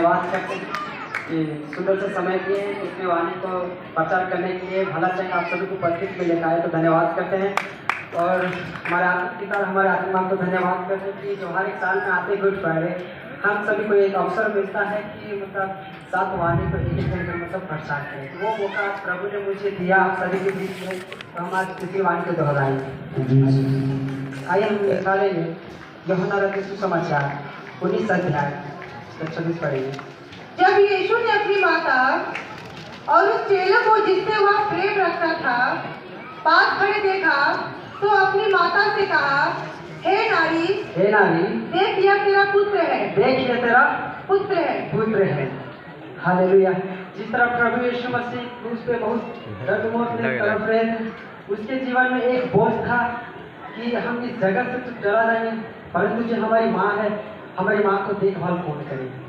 धन्यवाद करते हैं कि सुंदर से समय दिए हैं इसमें वाणी को प्रचार करने के लिए। भला चाहे आप सभी को उपस्थित में लेकर आए तो धन्यवाद करते हैं। और हमारे आत्मिक पिता हमारे आत्मा को धन्यवाद करते हैं कि जो हर एक साल में आते गुड फ्राइडे हम सभी को एक अवसर मिलता है कि मतलब सात वाणी को एक घंटे मतलब प्रचार करें। तो वो मौका प्रभु ने मुझे दिया आप सभी के बीच में, तो हम आज किसी वाणी को दोहराएंगे। आइए हम निकालेंगे यूहन्ना रचित सुसमाचार 19 अध्याय 26 पढ़ेंगे। जब यीशु ने अपनी माता और उस चेले को जिससे वह प्रेम रखता था पास खड़े देखा तो अपनी माता से कहा, हे नारी, देख यह तेरा पुत्र है, देख यह तेरा पुत्र है। हालेलुया। जिस तरह प्रभु यीशु मसीह क्रूस पे बहुत दर्द मौत में तड़प रहे थे, उसके जीवन में एक बोझ था कि हम इस जगत से तो चला जाएंगे, परंतु जो हमारी माँ है, हमारी माँ को देखभाल कौन करेगी।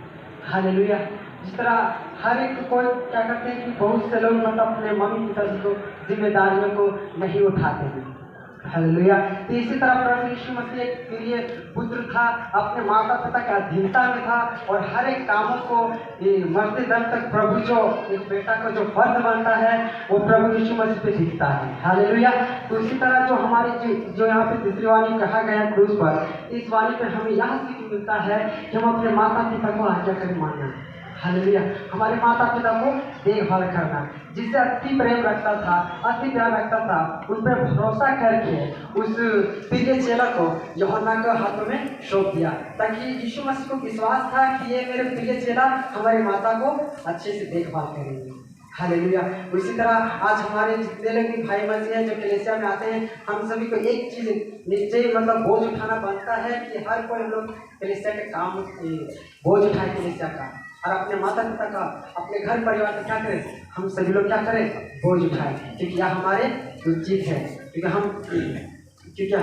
हालेलुया। जिस तरह हर एक को क्या करते हैं कि बहुत से लोग मतलब अपने मम्मी पिताजी को जिम्मेदारियों को नहीं उठाते हैं। हालेलुया। तो इसी तरह प्रभु यीशु मसीह एक प्रिय पुत्र था, अपने माता पिता के अधीनता में था और हर एक कामों को मरते दम तक प्रभु जो एक बेटा का जो फर्ज बनता है वो प्रभु यीशु मसीह पे दिखता है। हालेलुया। तो इसी तरह जो हमारी जो यहाँ पे तीसरी वाणी कहा गया है क्रूस पर, इस वाणी पे हमें यह सीख मिलता है कि हम अपने माता पिता को आज्ञाकारी मानना। हालेलुया। हमारे माता पिता को देखभाल करना, जिससे अति प्रेम रखता था, अति प्यार रखता था, उस पर भरोसा करके उस प्रिय चेला को यूहन्ना के हाथों में सौंप दिया, ताकि यीशु मसीह को विश्वास था कि ये मेरे प्रिय चेला हमारी माता को अच्छे से देखभाल करेंगे। हालेलुया। उसी तरह आज हमारे जितने लोग भी भाई बहन हैं जो कलीसिया में आते हैं, हम सभी को एक चीज़ निश्चय मतलब बोझ उठाना बनता है कि हर कोई हम लोग कलीसिया के काम बोझ उठाए कलीसिया का, और अपने माता पिता का, अपने घर परिवार का क्या करें, हम सभी लोग क्या करें, बोझ उठाएं, क्योंकि यह हमारे उचित है। क्योंकि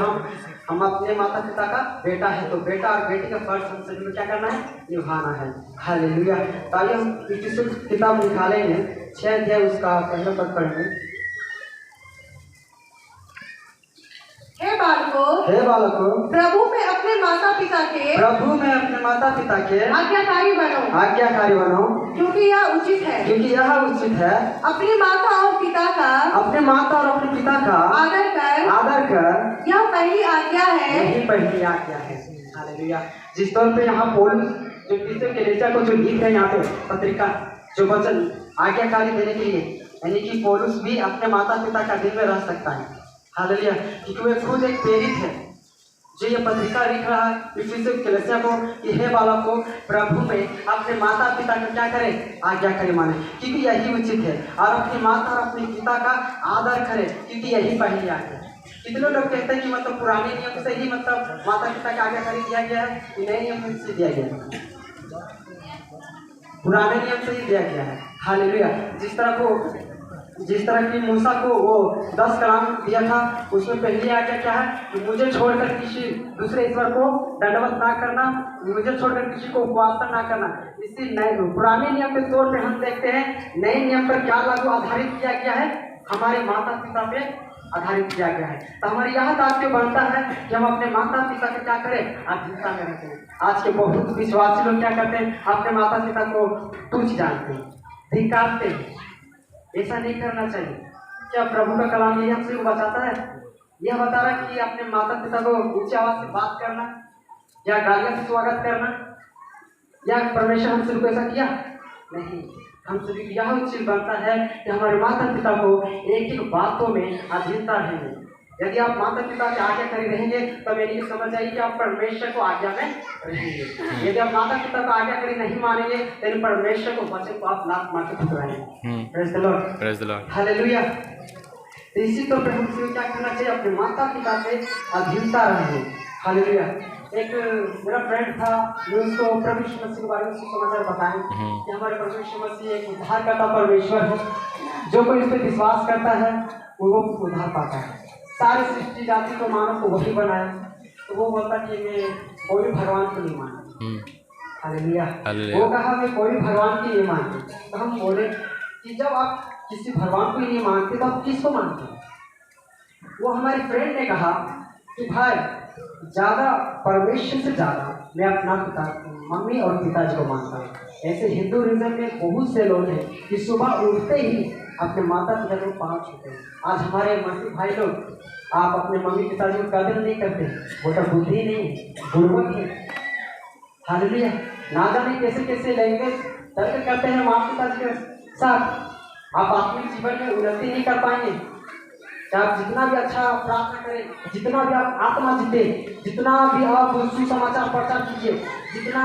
हम अपने माता पिता का बेटा है, तो बेटा और बेटी का फर्ज हम सभी को क्या करना है, निभाना है। हालेलुया। तो आइए हम इफिसियों की किताब निकालेंगे 6 अध्याय उसका पहला पद पढ़ेंगे। हे बालकों, प्रभु में अपने माता पिता के आज्ञाकारी बनो, क्योंकि यह उचित है। अपनी माता और पिता का आदर कर यह पहली आज्ञा है। यही पहली आज्ञा है। हालेलुया। जिस तौर पे यहाँ पौलुस जो तीसरे कलीसिया को जो लिख रहे हैं यहाँ पे पत्रिका जो वचन आज्ञाकारी देने के लिए, यानी कि पौलुस भी अपने माता पिता का दिल में रह सकता है। हालेलुया। क्योंकि वे खुद एक प्रेरित है जो ये पत्रिका लिख रहा है इफिसियों कलीसिया को कि हे बालकों, प्रभु में अपने माता पिता का क्या करें, आज्ञाकारी माने, क्योंकि यही उचित है। और अपनी माता और अपने पिता का आदर करें, क्योंकि यही पहली आज्ञा है। कितने लोग कहते हैं कि मतलब पुराने नियम से ही मतलब माता पिता का आज्ञाकारी दिया गया है, नए नियम से दिया गया है, पुराने नियम से ही दिया गया है। हालेलुया। जिस तरह की मूसा को वो 10 कलाम दिया था, उसमें पहली आज्ञा क्या है कि मुझे छोड़कर किसी दूसरे ईश्वर को दंडवत ना करना, मुझे छोड़कर किसी को उपवास ना करना। इसी नए पुराने नियम के तौर पे हम देखते हैं नए नियम पर क्या लागू आधारित किया गया है, हमारे माता पिता पे आधारित किया गया है। तो हमारी यह दायित्व बनता है कि हम अपने माता पिता को क्या करें, अधीनता में रखें। आज के बहुत विश्वासी लोग क्या करते हैं, अपने माता पिता को तुच्छ जानते हैं, धिक्कारते हैं। ऐसा नहीं करना चाहिए। क्या प्रभु का कलाम यही हमसे बचाता है? यह बता रहा है कि अपने माता पिता को ऊंची आवाज से बात करना या गालियां से स्वागत करना, या परमेश्वर हमसे को ऐसा किया नहीं। हम सभी यह उचित बनता है कि हमारे माता पिता को एक एक बातों में अधीनता रहेंगे। यदि आप माता पिता के आज्ञाकारी रहेंगे तो मेरी समझ आएगी कि आप परमेश्वर को आज्ञा में रहेंगे। यदि आप माता पिता को आज्ञाकारी नहीं मानेंगे तो परमेश्वर को वचन को आप लात मार के ठुकराएंगे। Praise the Lord. हालेलुया। तो इसी तौर पर हमसे क्या करना चाहिए, अपने माता पिता से अधीनता रहें। हालेलुया। एक मेरा फ्रेंड था, मैं उसको प्रभु यीशु मसीह के बारे में सुसमाचार बताएं कि हमारे प्रभु यीशु मसीह एक उद्धारकर्ता परमेश्वर है, जो कोई इस पर विश्वास करता है वो उद्धार पाता है। सारी सृष्टि जाति को मानव को वही बनाया, तो वो बोलता कि मैं कोई भगवान को नहीं मानता। हालेलुया। वो कहा मैं कोई भगवान की नहीं मानती। तो हम बोले कि जब आप किसी भगवान को ही नहीं मानते तो आप किसको मानते? वो हमारे फ्रेंड ने कहा कि भाई ज़्यादा परमेश्वर से ज़्यादा मैं अपना पिता मम्मी और पिताजी को मानता हूँ। ऐसे हिंदू रिजम में बहुत से लोग हैं कि सुबह उठते ही अपने माता पिता को पाँव छूते हैं। आज हमारे मसीह भाई लोग आप अपने मम्मी पिताजी को कदर नहीं करते, वो तो बुद्धि नहीं है, बुर्बक है। हालेलुया। ना जाने कैसे कैसे लैंग्वेज तर्क करते हैं माँ पिताजी के साथ। आप आत्मिक जीवन में उन्नति नहीं कर पाएंगे। आप जितना भी अच्छा प्रार्थना करें, जितना भी आप आत्मा जीते, जितना भी आप सुसमाचार प्रचार कीजिए, जितना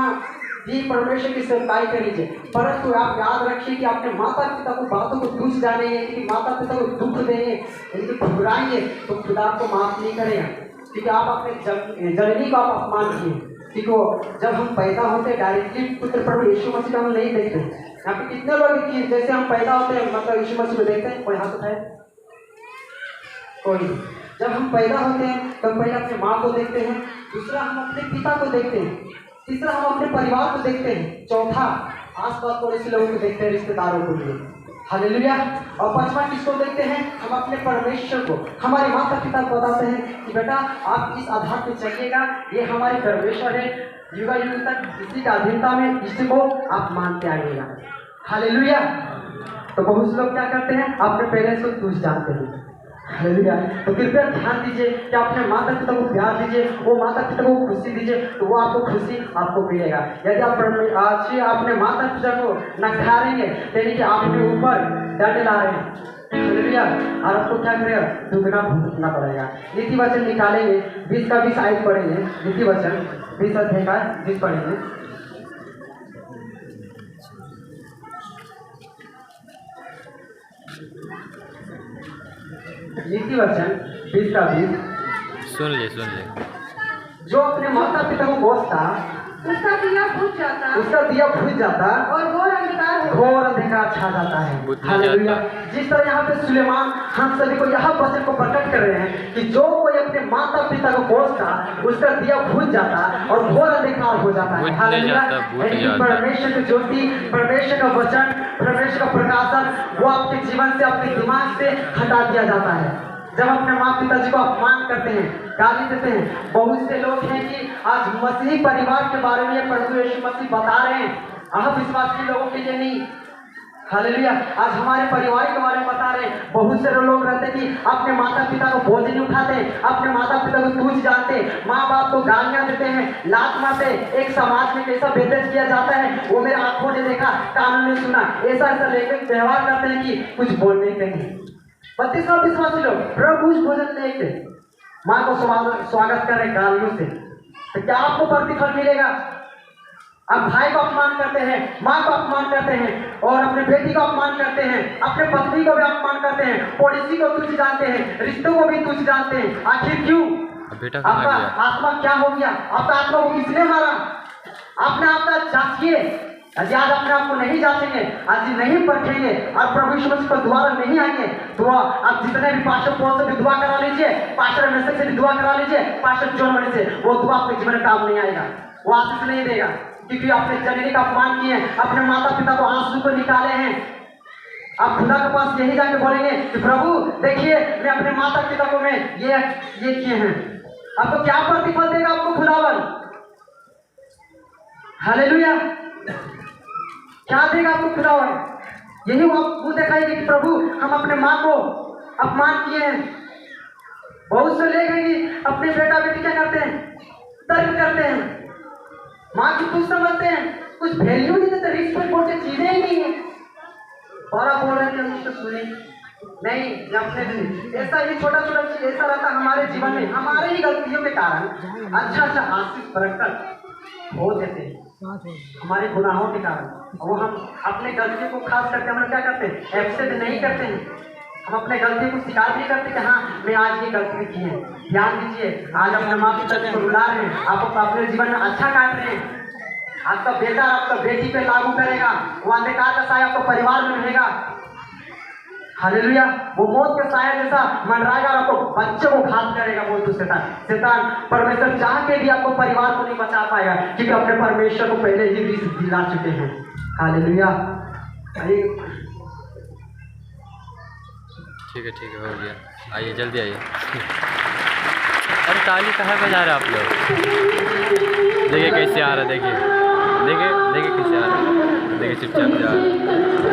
भी परमेश्वर की सेवकाई करीजिए, परंतु आप याद रखिए कि अपने माता पिता को बातों को दुख जानेंगे, कि माता पिता को दुख देंगे, इनके ठुकराएंगे तो खुदा आपको माफ नहीं करेगा। क्योंकि आप अपने जननी को आप अपमान किए। क्योंकि जब हम पैदा होते डायरेक्टली पुत्र प्रभु यीशु मसीह को हम नहीं देखते। यहाँ पे कितने लोग कि जैसे हम पैदा होते हैं मतलब यीशु मसीह को देखते हैं, कोई हाथ उठाए? कोई। जब हम पैदा होते हैं तो पहले अपने माँ को देखते हैं, दूसरा हम अपने पिता को देखते हैं, तीसरा हम अपने परिवार को देखते हैं, चौथा आसपास पड़ोसी ऐसे लोगों को देखते हैं, रिश्तेदारों को लिए। हालेलुया। और पांचवा किसको देखते हैं? हम अपने परमेश्वर को, हमारे माता पिता को बताते हैं कि बेटा आप इस आधार पे चलिएगा, ये हमारे परमेश्वर है, युगा युग तक इसी का अधीनता में इसको आप मानते आइएगा। हालेलुया। तो बहुत से लोग क्या करते हैं? अपने पेरेंट्स को तुच्छ जानते हैं। हालेलुया। तो कृपया ध्यान दीजिए कि अपने माता पिता को प्यार दीजिए, वो माता पिता को खुशी दीजिए, तो वो आपको खुशी आपको मिलेगा। यदि आप आज अपने माता पिता को नकारेंगे यानी कि आपके ऊपर दंड ला रहे हैं, हालेलुया, और आपको क्या करेगा? दुगना भुगतना पड़ेगा। नीति वचन निकालेंगे, 20 का 20 आयत पढ़ेंगे। नीति वचन 20 अध्याय का 20 पढ़ेंगे। नीति वचन 20 का 20। सुन ले। जो अपने माता पिता को कोसता उसका दिया बुझ जाता, उसका दिया बुझ जाता और घोर अंधकार छा जाता है। हालेलुया। जिस तरह यहाँ पे सुलेमान हम सभी को यहाँ वचन को प्रकट कर रहे हैं कि जो कोई अपने माता पिता को कोसता उसका दिया बुझ जाता और घोर अंधकार हो जाता है। हालेलुया। परमेश्वर की ज्योति, परमेश्वर का वचन, परमेश्वर का प्रकाशन वो आपके जीवन से, अपने दिमाग से हटा दिया जाता है। जब अपने माँ पिताजी को अपमान करते हैं, गाली देते हैं। बहुत से लोग हैं कि आज मसीही परिवार के बारे में प्रभु यीशु मसीह बता रहे हैं, अविश्वासी लोगों के लिए नहीं। हालेलुया। आज हमारे परिवार के बारे में बता रहे हैं। बहुत से लोग रहते हैं कि अपने माता पिता को बोझ नहीं उठाते, अपने माता पिता को तुच्छ जानते, माँ बाप को गालियाँ देते हैं, लात मारते। एक समाज में कैसा भेदभाव किया जाता है वो मेरे आंखों ने देखा, कानों ने सुना। ऐसा लेकर व्यवहार करते हैं कि कुछ बोल नहीं कहेंगे। 32वां विश्वासी लोग प्रभु भोजन लेके माँ को स्वागत कर रहे गालियों से, तो क्या आपको प्रतिफल मिलेगा? आप भाई को अपमान करते हैं, माँ को अपमान करते हैं, और अपने बेटी को अपमान करते हैं, अपने पत्नी को भी अपमान करते हैं, पड़ोसी को तुच्छ जानते हैं, रिश्तों को भी तुच्छ जानते हैं। आखिर क्यों? आपका आत्मा क्या हो गया? आपका आत्मा को किसने मारा? आपने आपका जांचिए। आज अपने आप को नहीं जांचेंगे, आज नहीं परखेंगे और प्रभु यीशु मसीह पर दोबारा नहीं आएंगे तो आप जितने भी पास्टर पॉल से भी दुआ करा लीजिए, पास्टर मैसेज से भी दुआ करा लीजिए, पास्टर जॉन मनी से, वो दुआ आपके जीवन में काम नहीं आएगा, वो आशीष नहीं देगा। क्योंकि आपने जननी का अपमान किए, अपने माता पिता को आंसू को निकाले हैं। आप खुदा के पास यही जाके बोलेंगे कि प्रभु देखिए मैं अपने माता पिता को मैं ये किए हैं। आपको क्या प्रतिफल देगा आपको खुदावन? हालेलुया। क्या देगा आपको खुदावन? यही वो आपको दिखाएंगे कि प्रभु हम अपने माँ को अपमान किए हैं। बहुत से लोग हैं कि अपने बेटा बेटी क्या करते हैं? तर्क करते हैं, माँ की कुछ समझते हैं, कुछ वैल्यू नहीं देते, रिस्पेक्ट बोलते चीजें ही नहीं है। बड़ा बोल रहे हैं कि सुने नहीं, अपने ऐसा ही छोटा छोटा चीज ऐसा रहता हमारे जीवन में, हमारे ही गलतियों के कारण अच्छा आशीष बरकत हो देते हैं हमारे गुनाहों के कारण। वो हम अपने गलतियों को खास करके हम क्या करते हैं? एक्सेप्ट नहीं करते हैं। हम अपने गलतियों को स्वीकार नहीं करते कि हाँ मैं आज ये गलती की है। ध्यान दीजिए, आज अपने माँ पिता को रुला रहे हैं, आप अपने जीवन में अच्छा काट रहे हैं। आपका बेटा आपका बेटी पे लागू करेगा, वो अंधकार का साया आपको परिवार में रहेगा। हालेलुया। वो मौत के साया जैसा मंडराएगा और आपको बच्चे को घात करेगा। बोल तो शैतान परमेश्वर चाह के भी आपको परिवार को नहीं बचा पाएगा, क्योंकि अपने परमेश्वर को पहले ही रिस्क दिला चुके हैं। हालेलुया। ठीक है हो गया। आइए जल्दी आइए। अरे ताली कहाँ बजा रहे आप लोग? देखिए कैसे आ रहा है, देखिए देखिए देखिए कैसे आ रहा है, देखिए चुपचाप जा रहा है।